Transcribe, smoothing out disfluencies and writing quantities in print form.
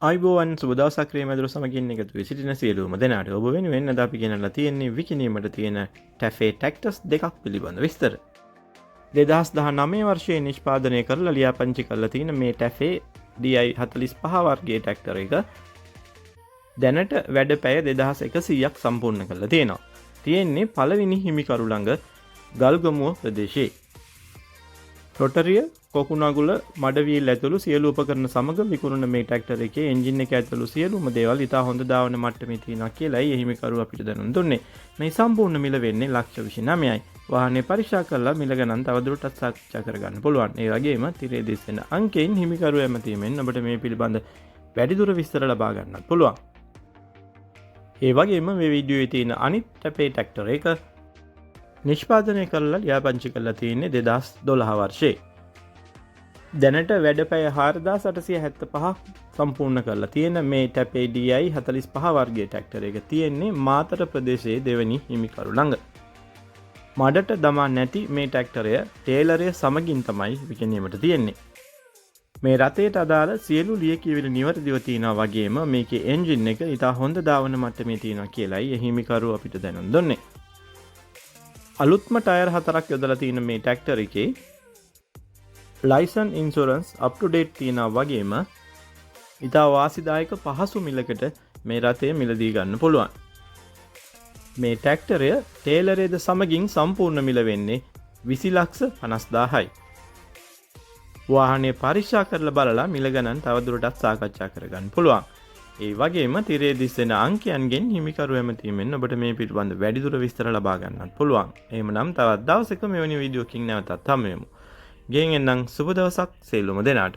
අයිබෝවන් සුබ දවසක් ක්‍රියාමදුර සමගින් එකතු වී සිටින සියලුම දෙනාට ඔබ වෙනුවෙන් අද අපි ගෙනල්ලා තියෙන්නේ විකිණීමට තියෙන ටැෆේ ට්‍රැක්ටර්ස් දෙකක් පිළිබඳ විස්තර. 2019 වර්ෂයේ නිෂ්පාදනය කරලා ලියාපදිංචි කරලා තියෙන මේ ටැෆේ DI45 වර්ගයේ ට්‍රැක්ටර් එක දැනට වැඩ පැය 2100ක් සම්පූර්ණ කරලා තියෙනවා. තියෙන්නේ පළවෙනි හිමිකරු ළඟ ගල්ගමුව ප්‍රදේශයේ. රොටරිය කොකුණගුල මඩවියල් ඇතුළු සියලු උපකරණ සමග විකුණන මේ ට්‍රැක්ටර් එකේ එන්ජින් එක ඇතුළු සියලුම දේවල් ඉතා හොඳ දාවන මට්ටමේ තියෙනවා කියලායි එහිමිකරු අපිට දැනුම් දුන්නේ. මේ සම්පූර්ණ මිල වෙන්නේ $129යි. වාහනේ පරීක්ෂා කරලා මිල ගණන් තවදුරටත් සාකච්ඡා කරගන්න පුළුවන්. ඒ වගේම තිරේ දිස්සෙන අංකයෙන් හිමිකරු ඇමතීමෙන් ඔබට මේ පිළිබඳ වැඩිදුර විස්තර ලබා ගන්නත් පුළුවන්. ඒ වගේම මේ වීඩියෝවේ තියෙන අනිත් ටැපේ ට්‍රැක්ටර් එක නිෂ්පාදනය කරලා ලියාපදිංචි කරලා තියෙන්නේ 2012 වර්ෂයේ. දැනට වැඩ පැය 4875 සම්පූර්ණ කරලා තියෙන මේ ටැපේ DI45 වර්ගයේ ට්‍රැක්ටර් එක තියෙන්නේ මාතර ප්‍රදේශයේ දෙවැනි හිමිකරු ළඟ. මඩට දමා නැති මේ ට්‍රැක්ටරය ටේලරය සමගින් තමයි විකිණීමට තියෙන්නේ. මේ රථයට අදාළ සියලු ලියකියවිලි නිවැරදිව තියෙනවා වගේම මේකේ එන්ජින් එක ඉතා හොඳ දාවන මට්ටමේ තියෙනවා කියලායි එහිමිකරු අපිට දැනුම් දුන්නේ. අලුත්ම ටයර් 4ක් යොදලා තියෙන මේ ට්‍රැක්ටර් එකේ ලයිසන් ඉන්ෂුරන්ස් අප් ටු ඩේට් තියෙනවා වගේම ඉතා වාසිදායක පහසු මිලකට මේ රථය මිලදී ගන්න පුළුවන්. මේ ට්‍රැක්ටරය ටේලරේද සමගින් සම්පූර්ණ මිල වෙන්නේ 20,50,000යි. වාහනේ පරීක්ෂා කරලා බලලා මිල ගණන් තවදුරටත් සාකච්ඡා කරගන්න පුළුවන්. ඒ වගේම තිරේ දිස්සෙන අංකයන්ගෙන් හිමිකරු ඇමතීමෙන් ඔබට මේ පිළිබඳ වැඩිදුර විස්තර ලබා ගන්නත් පුළුවන්. එහෙමනම් තවත් දවසක මෙවැනි වීඩියෝකින් නැවතත් හමු වෙමු. ගෙන් එන්නම් සුබ දවසක් සියලුම දෙනාට.